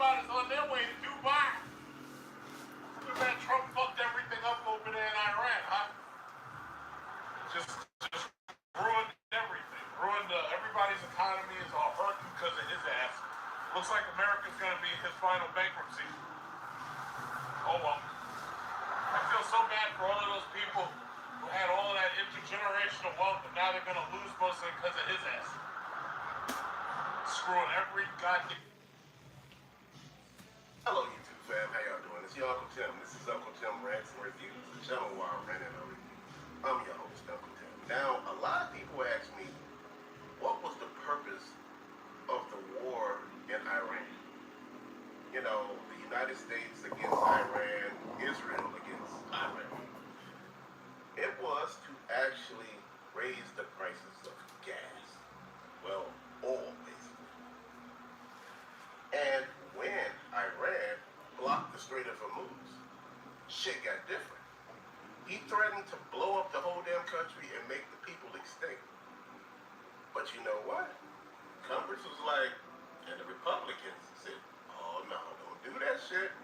somebody's on their way to Dubai. Too bad Trump fucked everything up over there in Iran, huh? Just ruined everything. Everybody's economy is all hurting because of his ass. Looks like America's gonna be his final bankruptcy. Oh well. I feel so bad for all of those people who had all of that intergenerational wealth, and now they're gonna lose most of it because of his ass. Screwing every goddamn. Hello, YouTube fam. How y'all doing? It's your Uncle Tim. This is Uncle Tim Rants and Reviews, the channel where I rant and I review. I'm your host, Uncle Tim. Now, a lot of people ask me, what was the purpose of the war in Iran? You know, the United States against Iran, Israel against Iran. It was to actually raise the prices of gas. Well, oil, basically. And when Iran blocked the Strait of Hormuz, shit got different. He threatened to blow up the whole damn country and make the people extinct. But you know what? Congress was like, and the Republicans said, oh no, don't do that shit.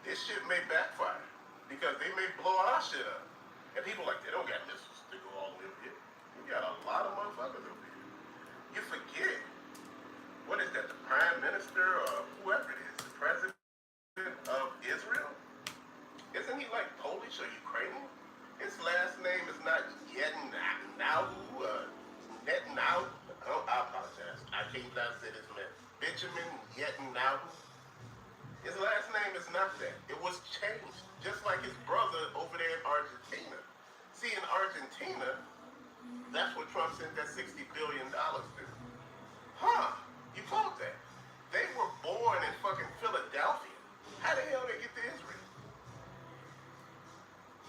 This shit may backfire because they may blow our shit up. And people like, they don't got missiles to go all the way up here. We got a lot of motherfuckers over here. You forget, what is that, the prime minister or whoever it is, the president of Israel? Isn't he like Polish or Ukrainian? His last name is not Netanyahu, Netanyahu. Oh, I apologize. I can't say this man. Benjamin Netanyahu. His last name is not that. It was changed, just like his brother over there in Argentina. See, in Argentina, that's what Trump sent that $60 billion to. Huh? You caught that? They were born in fucking Philadelphia. How the hell they get to Israel?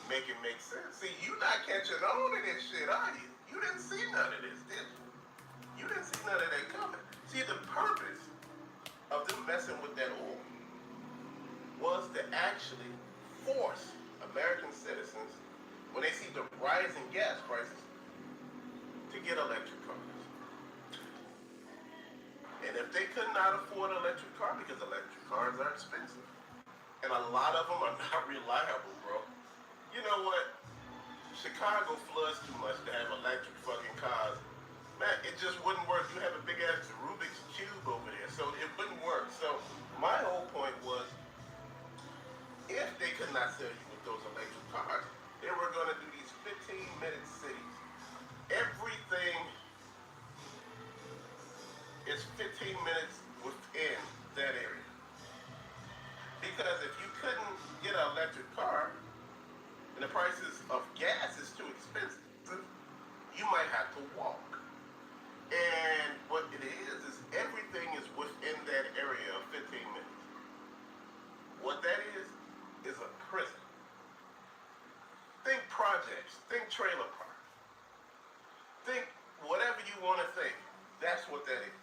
Make it make sense. See, you not catching on to this shit, are you? You didn't see none of this, did you? You didn't see none of that coming. See, the purpose of them messing with that oil was to actually force American citizens, when they see the rising gas prices, to get electric cars. And if they could not afford an electric car, because electric cars are expensive, and a lot of them are not reliable, bro. You know what? Chicago floods too much to have electric fucking cars. Man, it just wouldn't work. You have a big ass Rubik's Cube over there, so it wouldn't work. So my whole point was, if they could not sell you with those electric cars, they were going to do these 15-minute cities. Everything is 15 minutes within that area. Because if you couldn't get an electric car, and the prices of gas is too expensive, you might have to walk. And what it is everything is within that area of 15 minutes. What that is a prison. Think projects, think trailer park. Think whatever you want to think. That's what that is.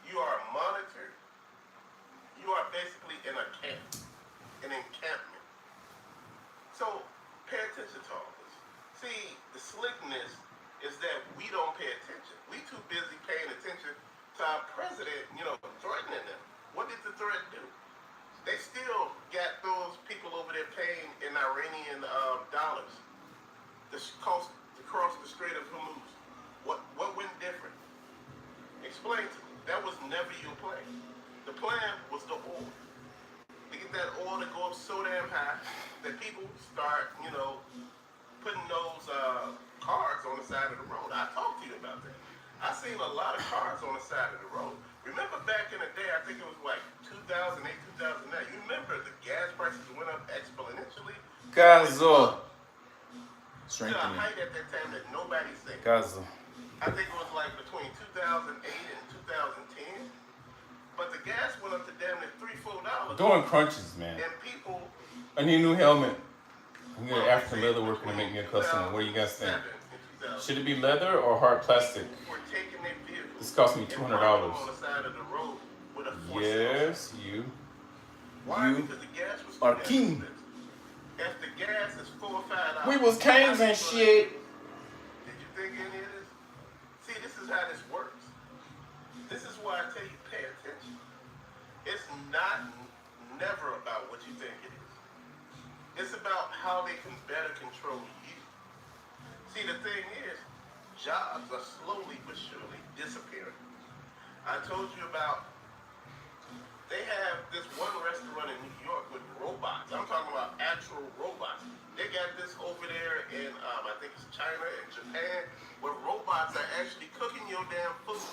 You are monitored. You are basically in a camp, an encampment. So pay attention to all this. See, the slickness is that we don't pay attention. We too busy paying attention to our president, threatening them. What did the threat do? They still got those people over there paying in Iranian dollars to cross the Strait of Hormuz. What went different? Explain to me. That was never your plan. The plan was the oil. To get that oil to go up so damn high that people start, putting those cars on the side of the road. I talked to you about that. I seen a lot of cars on the side of the road. Remember back in the day, I think it was like 2008, 2009. You remember the gas prices went up exponentially? Gazo. To a height at that time that nobody's seen. Gazo. I think it was like between 2008 and 2010. But the gas went up to damn near $3-4. Doing crunches, man. And people. I need a new helmet. I'm gonna get African leather working to make me a custom. What do you guys think? Should it be leather or hard plastic? This cost me $200. Yes, you are king. If the gas is $4 or $5, we was kings and shit. Did you think any of this? See, this is how this works. This is why I tell you, pay attention. It's they can better control you. See, the thing is, jobs are slowly but surely disappearing. I told you about, they have this one restaurant in New York with robots. I'm talking about actual robots. They got this over there in, I think it's China and Japan, where robots are actually cooking your damn food.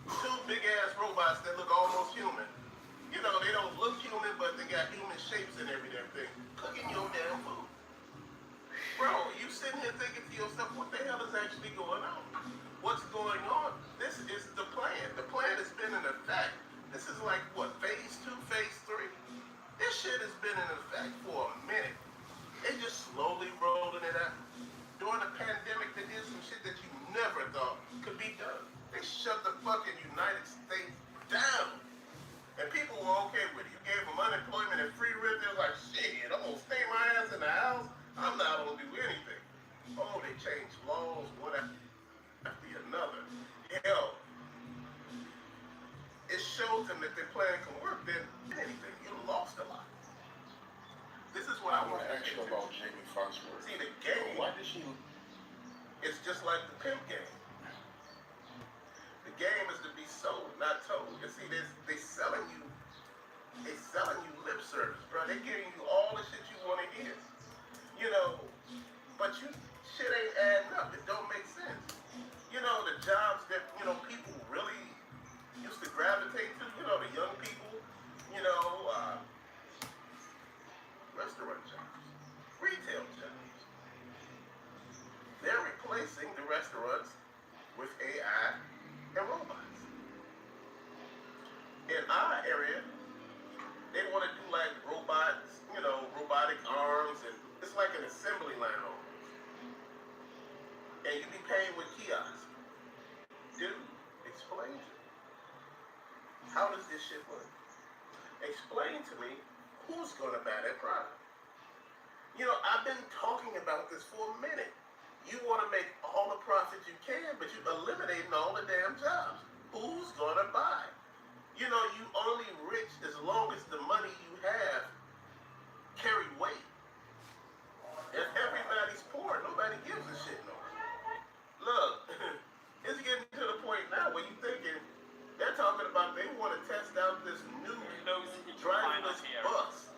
Two big-ass robots that look almost human. You know, they don't look human, but they got human shapes and every damn thing. Cooking your damn food. Bro, you sitting here thinking to yourself, what the hell is actually going on? What's going on? This is the plan. The plan has been in effect. This is like, what, phase 2, phase 3? This shit has been in effect for a minute. They just slowly rolling it out. During the pandemic, they did some shit that you never thought could be done. They shut the fucking United States down. And people were okay with it. You gave them unemployment and free rent. They were like, shit, I'm going to stay my ass in the house. I'm not going to do anything. Oh, they changed laws one after another. Hell, it shows them that their plan can work. Then anything, you lost a lot. This is what I want to ask you about Jamie Foxworth. See, the game, why did she? It's just like the pimp game. The game is to be sold, not told. You see, they selling you lip service, bro. They giving you all the shit you want to hear. You know, but shit ain't adding up. It don't make sense. You know, the jobs that, you know, people really used to gravitate to, you know, the young people, you know, restaurant jobs, retail jobs. They're replacing the restaurants with AI and robots. In our area, they want to do like robots, you know, robotic arms, and it's like an assembly line almost. And you be paying with kiosks. Dude, explain to me. How does this shit work? Explain to me who's gonna buy that product. You know, I've been talking about this for a minute. You want to make all the profit you can, but you're eliminating all the damn jobs. Who's gonna buy? You know, you only rich as long as the money you have carry weight. If everybody's poor, nobody gives a shit no more. Look, it's getting to the point now where you thinking they're talking about they want to test out this new driverless bus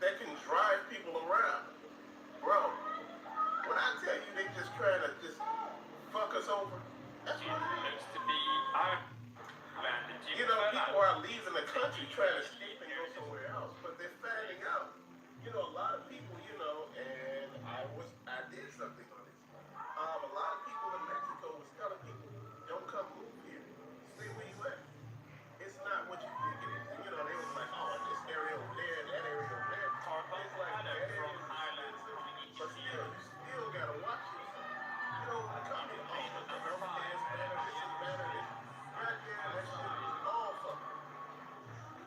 that can drive people around. Bro, when I tell you they just trying to just fuck us over, that's what it is. You know, people are leaving the country trying to escape and go somewhere else, but they're finding out. You know, a lot of people, you know, and I did something on this. A lot of people in Mexico was telling people, don't come move here. Stay where you at. It's not what you think it is. You know, they was like, oh, this area over there, and that area over there. It's like, that area is expensive, but still, you still gotta watch yourself. You know, when it comes to, oh, the healthcare is better, this is better, this. Goddamn, that shit is all fucking.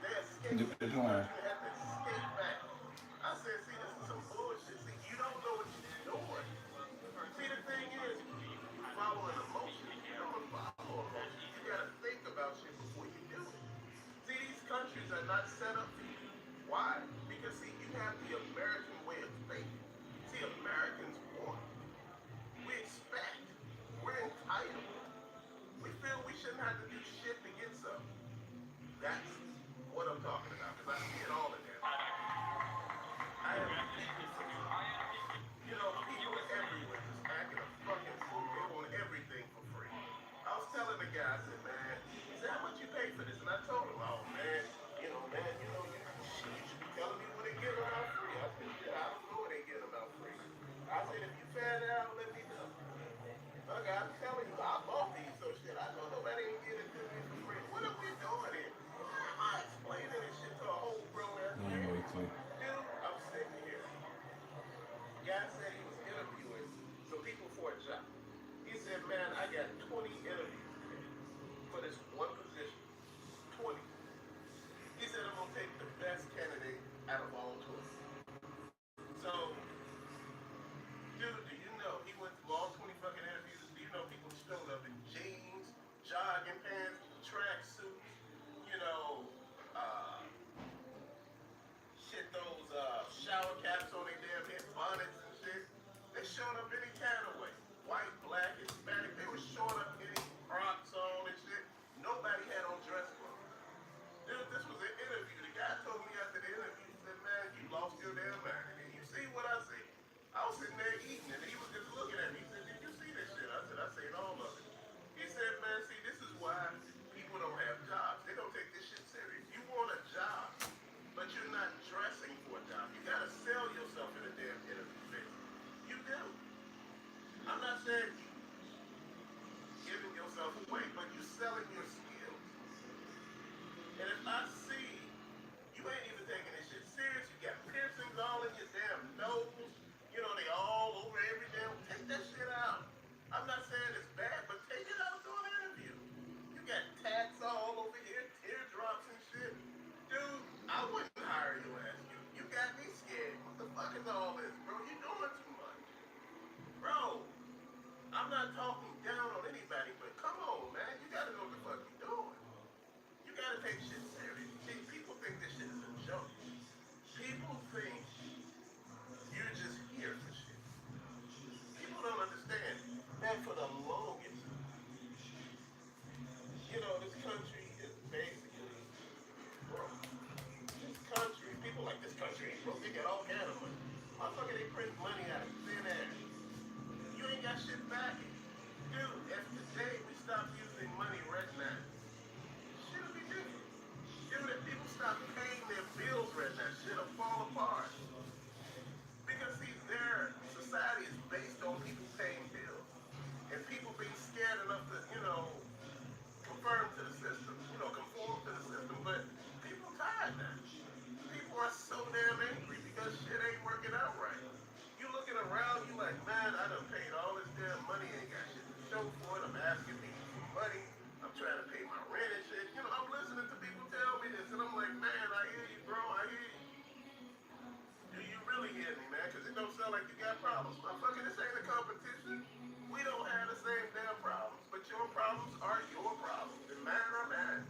They escaped. You have to escape back. I said, see, this is some bullshit. See, you don't know what you're doing. See, the thing is, you following emotions. You don't follow emotions. You gotta think about shit before you do it. See, these countries are not set up for you. Why? Because, see, you have the American way of thinking. See, Americans want. We expect. We're entitled. We feel we shouldn't have to do shit to get something. That's what I'm talking about, because I see it all in there. I have people, you know, people everywhere just acting a fucking fool. They want everything for free. I was telling the guy, I said, man, he said, how much you pay for this? And I told him, oh, man, you should be telling me what they get them out free. I said, shit, I don't know what they get them out free. I said, if you find out, let me know. Okay, I'm telling you, I bought these, so shit, I know nobody ain't get it to me for free. What are we doing here? I'm explaining this shit to a whole grown-ass man. Dude, I'm sitting here. Guy said he was interviewing some people for a job. He said, man, I got 20 interviews today for this one position. 20. He said, I'm going to take the best candidate out of all 20. So, dude, do you know he went through all 20 fucking interviews? Do you know people showed up in jeans, jogging pants, track suits, you know, those shower caps on their damn head? I'm not talking down on anybody, but come on, man. You gotta know what the fuck you're doing. You gotta take shit serious. See, people think this shit is a joke. People think you're just here for shit. People don't understand that for the longest. You know, this country is basically broke. This country, people like this country ain't broke. They got all kind of money. Motherfucker, they print money out of thin air. You ain't got shit back. Dude, if today we stop using money recognized, shit'll be different. Dude, if people stop paying their bills right now, shit'll fall apart. Because see, their society is based on people paying bills. And people being scared enough to, conform to the system. Conform to the system. But people tired now. People are so damn angry because shit ain't working out right. You looking around, you like, man, I done paid all this damn money, ain't got shit to show for it. I'm asking people for money. I'm trying to pay my rent and shit. I'm listening to people tell me this, and I'm like, man, I hear you, bro, I hear you. Do you really hear me, man? Because it don't sound like you got problems. Motherfucker, this ain't a competition. We don't have the same damn problems, but your problems are your problems, and mine are mine.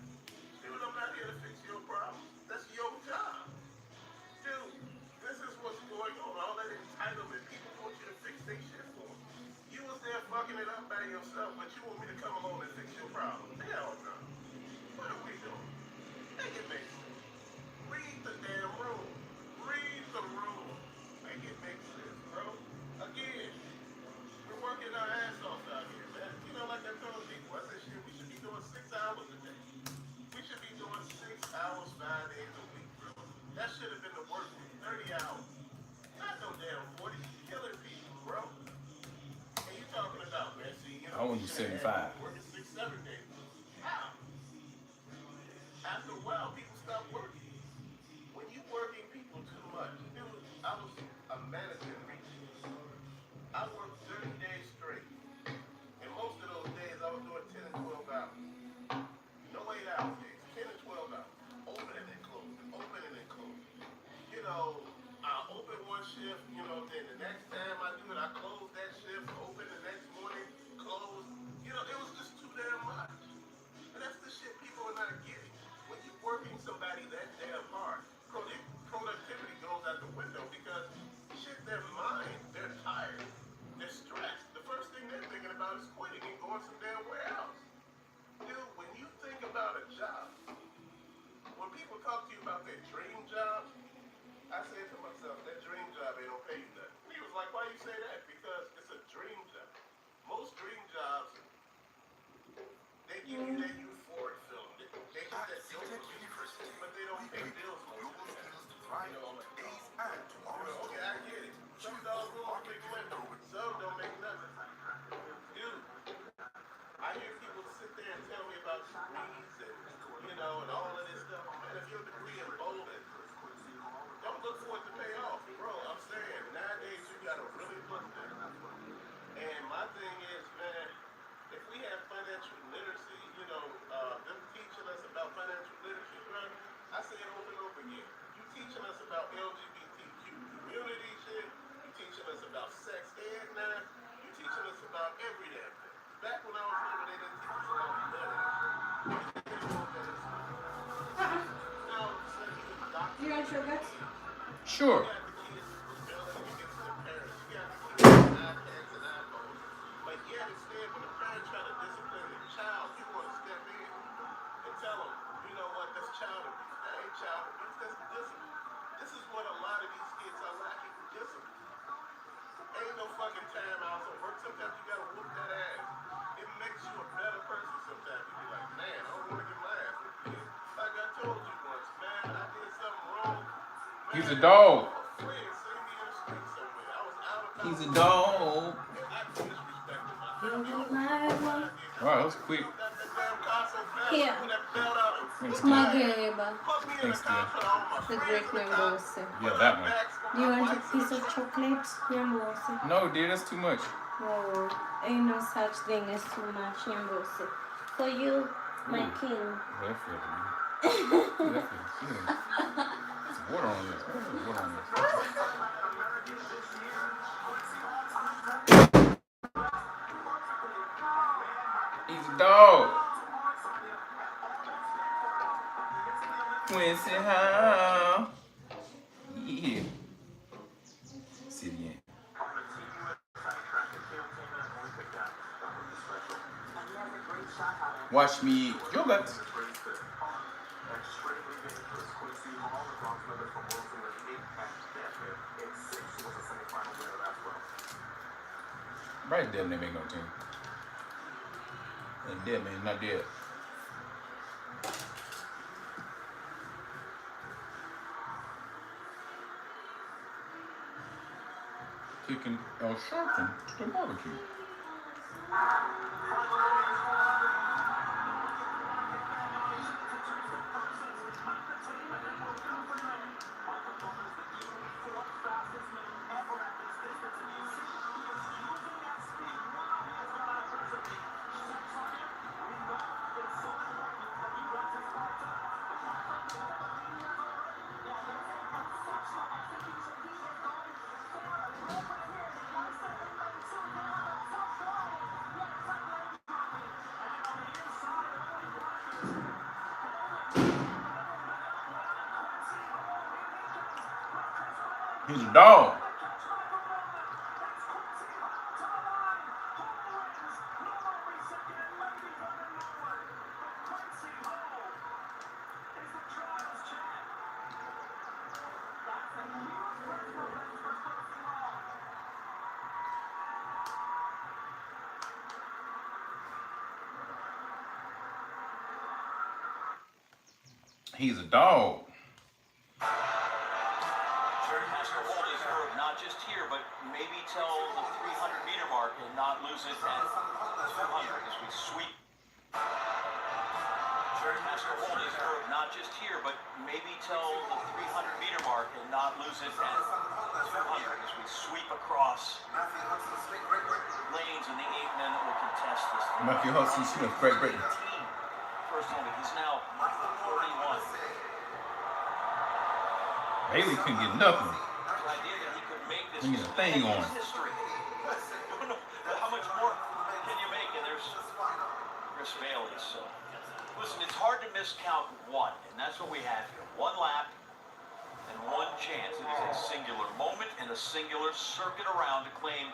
Dude, I'm not here to fix your problems. That's your job. Dude, this is what's going on. All that entitlement. People want you to fix their shit for them. You was there fucking it up by yourself, but you want me to come along and fix your problem. Hell no. What are we doing? Make it make sense. Read the damn room. Read the room. Make it make sense, bro. Again, we're working our ass off out here, man. Like I told people, I said, shit, we should be doing 6 hours a day. We should be doing 6 hours, 5 days a week, bro. That should have been the work week, 30 hours. Not no damn 40. Killing people, bro. And you talking about, man, see, I want to do 75. Working 6, 7 days. How? After a while, people stop working. When you working people too much, dude, I was a manager in retail. I worked 30 days straight. And most of those days, I was doing 10 and 12 hours. No 8-hour days, 10 and 12 hours. Opening and closing, opening and closing. I open one shift, then the next time I do it, I close that shift, open the next morning, close. It was just too damn much. And that's the shit people are not getting. When you're working somebody that damn hard, productivity goes out the window because shit, their mind, they're tired, they're stressed. The first thing they're thinking about is quitting and going somewhere else. Dude, when you think about a job, when people talk to you about their dream job, I said to myself, that dream job ain't gonna pay you nothing. He was like, why you say that? Because it's a dream job. Most dream jobs, they give you that euphoric feeling. They get that dopamine, but they don't pay bills most of the time. Okay, I get it. Some dogs will make money, some don't make nothing. Dude, I hear people sit there and tell me about degrees and all of this stuff. Man, if your degree in bowling, don't look for it to pay off. Bro, I'm saying, nowadays you gotta really look there. And my thing is, man, if we have financial literacy, them teaching us about financial literacy, bro, I say it over and over again. You teaching us about LGBTQ community shit, you teaching us about sex ed now, you teaching us about every damn thing. Back when I was little, they didn't teach us about none of this. You want yogurt? Sure. But yet instead, when a parent trying to discipline their child, you want to step in and tell them, you know what, that's child abuse. That ain't child abuse, that's discipline. This is what a lot of these kids are lacking, discipline. Ain't no fucking time out at work. Sometimes you gotta whoop that ass. It makes you a better person sometimes. You be like, man, I don't want to get my ass whooped. Like I told you once, man, I did something wrong. Man, He's a dog. a friend seen me in the street somewhere. I was out of He's a dog. and I disrespected my Wow, that was quick. Here. Thanks, Maghreba. Thanks, dear. The great Nyambose. Yeah, that one. Do you want a piece of chocolate? Nyambose. No, dear, that's too much. Oh, ain't no such thing as too much Nyambose. For you, my king. Definitely. Definitely. There's water on this. There's water on this. Dog. Quincy how? Yeah. See it again. Watch me eat yogurt. Right there, they make no team. And dead man, not dead. Kicking El Sharpton to barbecue. He's a dog. He's a dog. Not just here, but maybe till the 300-meter mark and not lose it at 200 as we sweep. Not just here, but maybe till the 300-meter mark and not lose it at 200 as we sweep across lanes, and the 8 men that will contest this. Matthew Hudson Smith, Great Britain. First one, he's now 31. Bailey couldn't get nothing. The idea that he could make this He had a thing on. history. How much more can you make? And there's Chris Bailey. So, listen, it's hard to miscount one, and that's what we have here. One lap and one chance. It is a singular moment and a singular circuit around to claim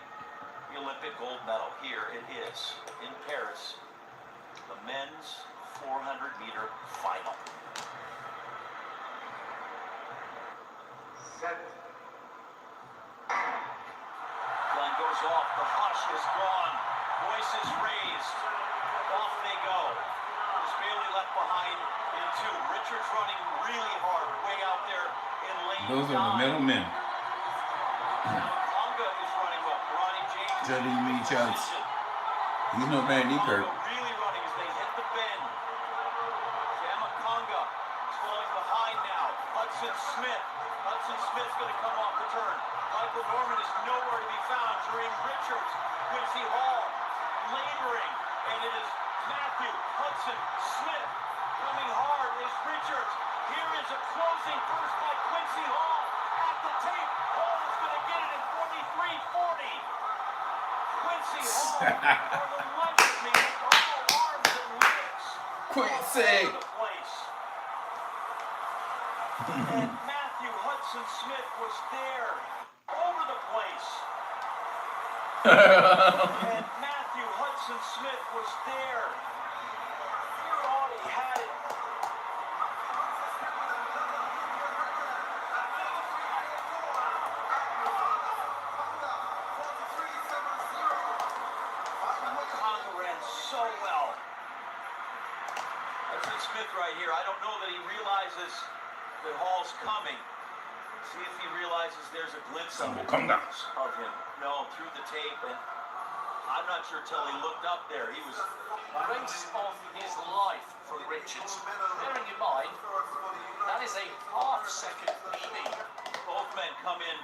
the Olympic gold medal. Here it is in Paris, the men's 400-meter final. Glenn goes off. The hush is gone. Voices raised. Off they go. There's Bailey left behind in 2. Richards running really hard, way out there in lane 9. Those are the middlemen. Conga is running well. Ronnie James. Juddy Lee Chance. He's no bad knee curve. Really running as they hit the bend. Conga is falling behind now. Hudson Smith. Hudson Smith's going to come off the turn. Michael Norman is nowhere to be found. Dream Richards, Quincy Hall, laboring, and it is Matthew Hudson Smith coming hard as Richards. Here is a closing burst by Quincy Hall at the tape. Hall is going to get it in 43-40. Quincy Hall, for the life of me, all arms and legs. Quincy. And Matthew Hudson Smith was there, over the place. And Matthew Hudson Smith was there. Thought he had it. Conga ran so well. Hudson Smith right here. I don't know that he realizes that Hall's coming. See if he realizes there's a glimpse of him. No, through the tape, and I'm not sure till he looked up there. He was race of his life for Richards. Bearing in mind, that is a half-second PB. both men come in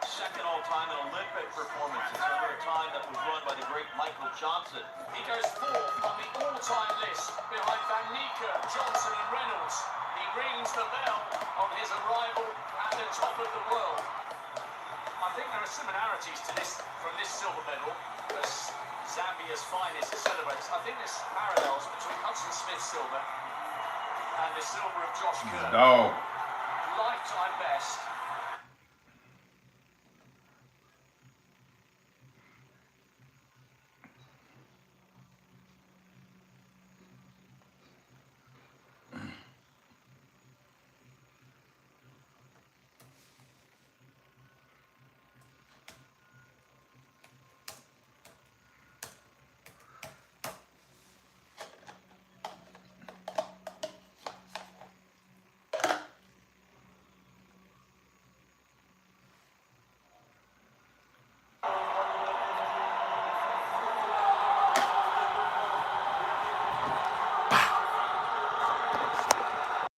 second all-time in Olympic performances under a time that was run by the great Michael Johnson. He goes fourth on the all-time list behind Van Nieker, Johnson and Reynolds. He rings the bell on his arrival at the top of the world. I think there are similarities to this from this silver medal. Zambia's finest to celebrate. I think there's parallels between Hudson Smith's silver and the silver of Josh Kerr. Dog. Lifetime best.